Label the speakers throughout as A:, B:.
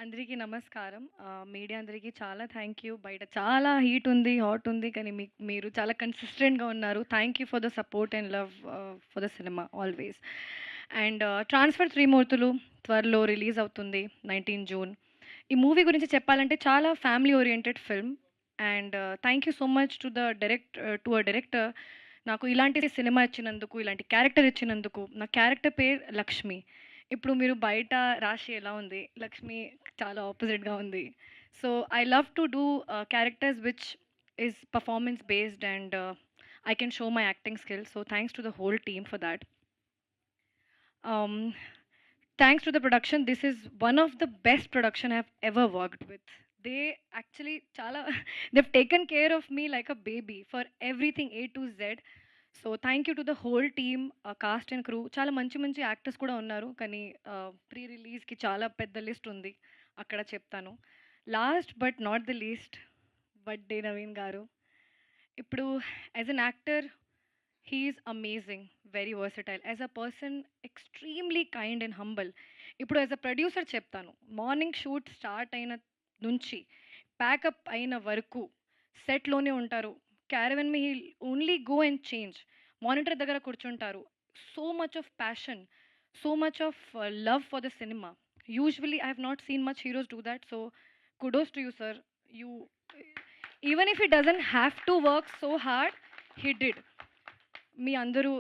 A: అందరికీ నమస్కారం. మీడియా అందరికీ చాలా థ్యాంక్ యూ. బయట చాలా హీట్ ఉంది, హాట్ ఉంది. కానీ మీరు చాలా కన్సిస్టెంట్‌గా ఉన్నారు. Thank you for the support and love for the cinema always. And 'transfer Trimurthulu' త్వరలో రిలీజ్ అవుతుంది 19 జూన్. ఈ మూవీ గురించి చెప్పాలంటే చాలా family oriented film. And thank you so much to a director నాకు ఇలాంటి సినిమా ఇచ్చినందుకు, ఇలాంటి క్యారెక్టర్ ఇచ్చినందుకు. నా క్యారెక్టర్ పేరు లక్ష్మి. ఇప్పుడు మీరు బయట రాశి ఎలా ఉంది, లక్ష్మి చాలా ఆపోజిట్‌గా ఉంది. So, I love to do characters which is performance based and I can show my acting skills. So, thanks to the whole team for that. Um, Thanks to the production, this is one of the best production I've ever worked with. They actually chala they've taken care of me like a baby for everything A to Z. So thank you to the whole team, cost and crew. చాలా మంచి మంచి actors కూడా ఉన్నారు, కానీ pre రిలీజ్కి చాలా పెద్ద list ఉంది, అక్కడ చెప్తాను. Last but not the least, buddy Naveen garu. ఇప్పుడు as an actor he's amazing, very versatile. As a person extremely kind and humble. ఇప్పుడు యాజ్ అ ప్రొడ్యూసర్ చెప్తాను, మార్నింగ్ షూట్ స్టార్ట్ అయిన నుంచి ప్యాకప్ అయిన వరకు సెట్లోనే ఉంటారు. క్యారవెన్ మీ only go and change. Monitor దగ్గర కూర్చుంటారు. So much of passion, so much of love for the cinema. Usually I have not seen much heroes do that. So kudos to you sir. You even if he doesn't have to work so hard, he did. మీ అందరూ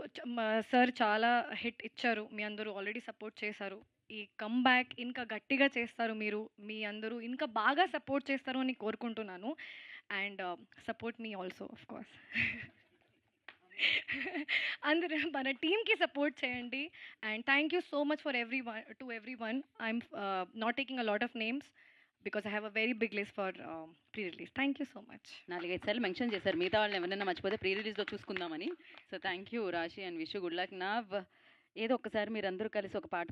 A: sir చాలా hit ఇచ్చారు. మీ అందరూ already support చేశారు. ఈ comeback ఇంకా గట్టిగా చేస్తారు మీరు. మీ అందరూ ఇంకా బాగా సపోర్ట్ చేస్తారు అని కోరుకుంటున్నాను. And support me also of course. అందరూ మన టీమ్‌కి సపోర్ట్ చేయండి. And thank you so much for everyone. I'm not taking a lot of names because I have a very big list for pre release. Thank you so much.
B: 4, 5 సార్లు mention చేశారు మిగతా వాళ్ళని ఎవరైనా మర్చిపోతే ప్రీ రిలీజ్‌లో చూసుకుందామని. So thank you Raashi and wish you good luck. Now ఏదో ఒక్కసారి మీరందరూ కలిసి ఒక పాట